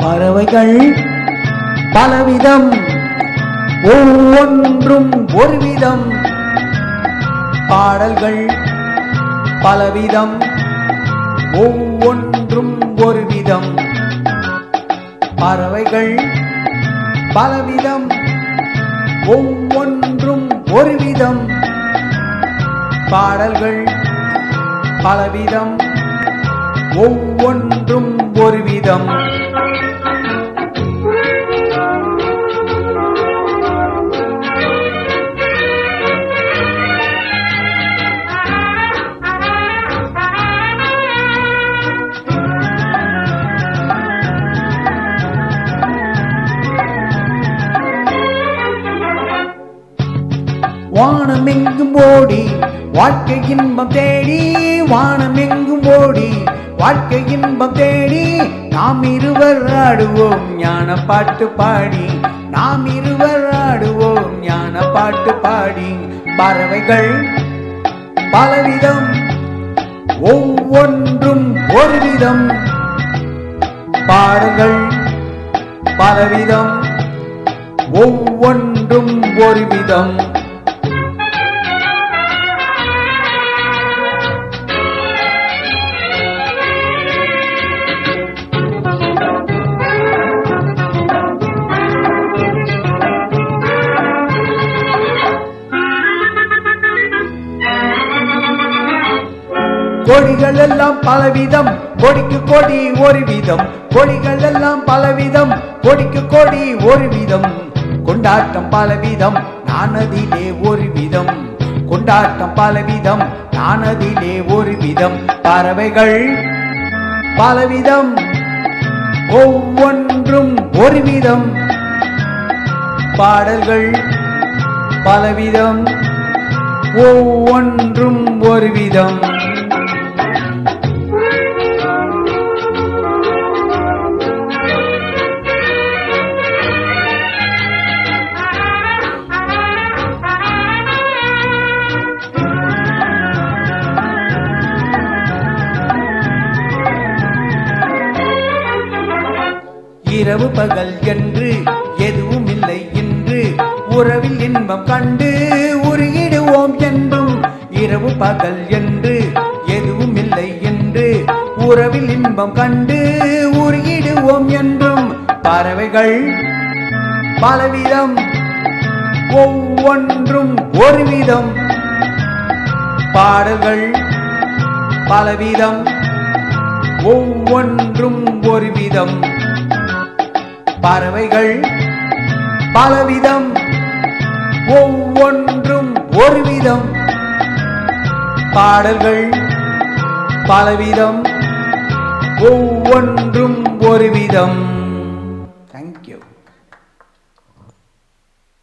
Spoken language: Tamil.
பறவைகள் பலவிதம், ஒவ்வொன்றும் ஒரு விதம். பாடல்கள் பலவிதம், ஒவ்வொன்றும் ஒரு விதம். பறவைகள் பலவிதம், ஒவ்வொன்றும் ஒரு விதம். பாடல்கள் பலவிதம், ஒவ்வொன்றும் ஒரு விதம். வானமெங்கும் ஓடி வாழ்க்கை இன்பம் தேடி, வானமெங்கும் ஓடி வாழ்க்கை இன்பம் தேடி, நாம் இருவர் ஆடுவோம் ஞான பாட்டு பாடி, நாம் இருவர் ஆடுவோம் ஞான பாட்டு பாடி. பறவைகள் பலவிதம், ஒவ்வொன்றும் ஒரு விதம். பாடல்கள் பலவிதம், ஒவ்வொன்றும் ஒரு விதம். கொடிகள் எல்லாம் பலவிதம், கொடிக்கு கொடி ஒரு விதம். கொடிகள் எல்லாம் பலவிதம், கொடிக்கு கொடி ஒரு விதம். கொண்டாட்டம் பலவிதம், நானதிலே ஒரு விதம். கொண்டாட்டம் பலவிதம், நானதிலே ஒரு விதம். பறவைகள் பலவிதம், ஒவ்வொன்றும் ஒரு விதம். பாடல்கள் பலவிதம், ஒவ்வொன்றும் ஒரு விதம். இரவு பகல் என்று எதுவும் இல்லை என்று உறவில் இன்பம் கண்டு உருகிடுவோம் என்றும். இரவு பகல் என்று எதுவும் இல்லை என்று உறவில் இன்பம் கண்டு உருகிடுவோம் என்றும். பறவைகள் பலவிதம், ஒவ்வொன்றும் ஒரு விதம். பாடல்கள் பலவிதம், ஒவ்வொன்றும் ஒரு விதம். பறவைகள் பலவிதம், ஒவ்வொன்றும் ஒரு விதம். பாடல்கள் பலவிதம், ஒவ்வொன்றும் ஒரு விதம்.